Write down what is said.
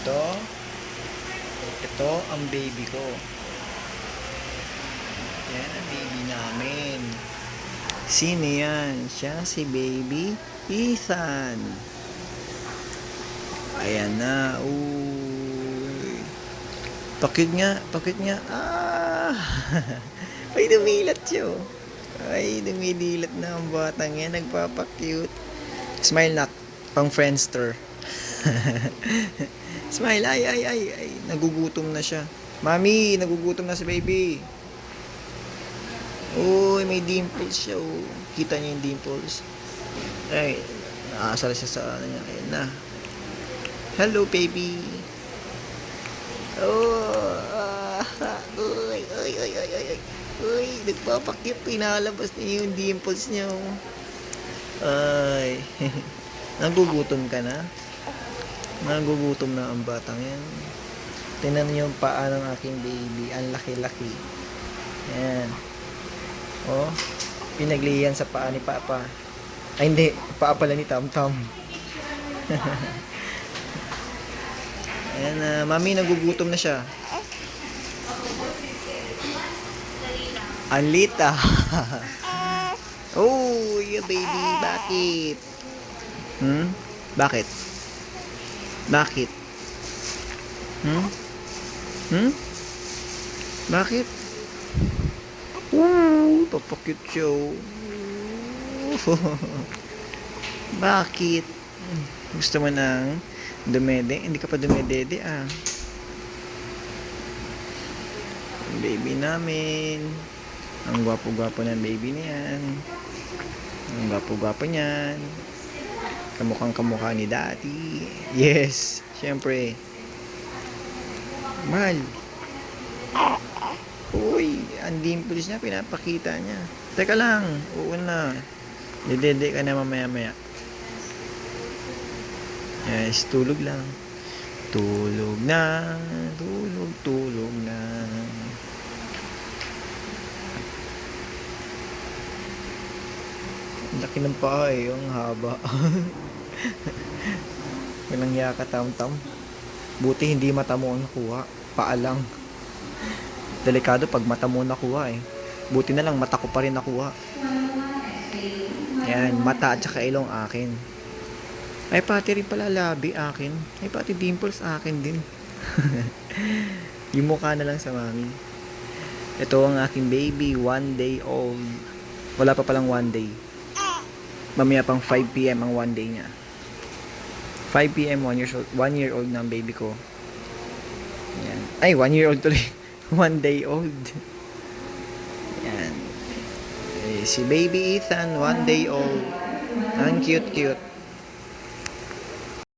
Ito, ito ang baby ko. Yan ang baby namin. Sino yan? Siya si baby Ethan. Ayan na. Uy. Pakit nga, pakit nga. Ah! Ay, dumilat siya. Oh. Ay, dumidilat na ang batang yan. Nagpapakyut. Smile nak. Pang Friendster. Smile. Ay, ay, ay, ay. Nagugutom na siya. Mami, nagugutom na si baby. Uy, may dimples siya. Oh. Kita niyo yung dimples. Ay, nakasala siya sa ano niya. Ayan na. Hello, baby. Oh, uy, uy, uy, uy, uy, uy. Uy, nagpapakyut. Pinalabas niya yung dimples niya. Oh. Ay, nagugutom ka na? Nagugutom na ang batang yan. Tingnan niyo yung paa ng aking baby. Ang laki-laki. Ayan. Oh, pinagliyan sa paa ni Papa. Ay, hindi. Paa pala ni Tam Tam. Ayan na. Mami, nagugutom na siya. Anlita. Oh, yeah, baby. Bakit? Bakit? Bakit? Bakit? Papakit siya. Bakit? Gusto mo ng dumede? Hindi ka pa dumedede ah. Ang baby namin. Ang gwapo-gwapo ng baby niyan. Ang gwapo-gwapo niyan. Kamukhang kamukha ni Daddy. Yes, syempre. Mahal. Uy, ang dimples niya, pinapakita niya. Teka lang, oo na. Dedede ka na mamaya-maya. Yes, tulog lang. Tulog na, tulog, tulog na. Laki ng paa eh, yung haba. Walang yaka tam-tam. Buti hindi mata mo ang nakuha. Paa lang. Delikado pag mata mo nakuha eh. Buti na lang mata ko pa rin nakuha. Yan, mata at saka ilong akin. Ay pati rin pala labi akin. Ay pati dimples akin din. Yung mukha na lang sa mami. Ito ang aking baby, 1 day old. Wala pa palang 1 day. Mamaya pang 5 PM ang 1 day niya. 5 PM, 1 year old na ang baby ko. Yan. Ay, 1 year old tuloy. 1 day old. Yan. Eh, si baby Ethan, 1 day old. Ang cute-cute.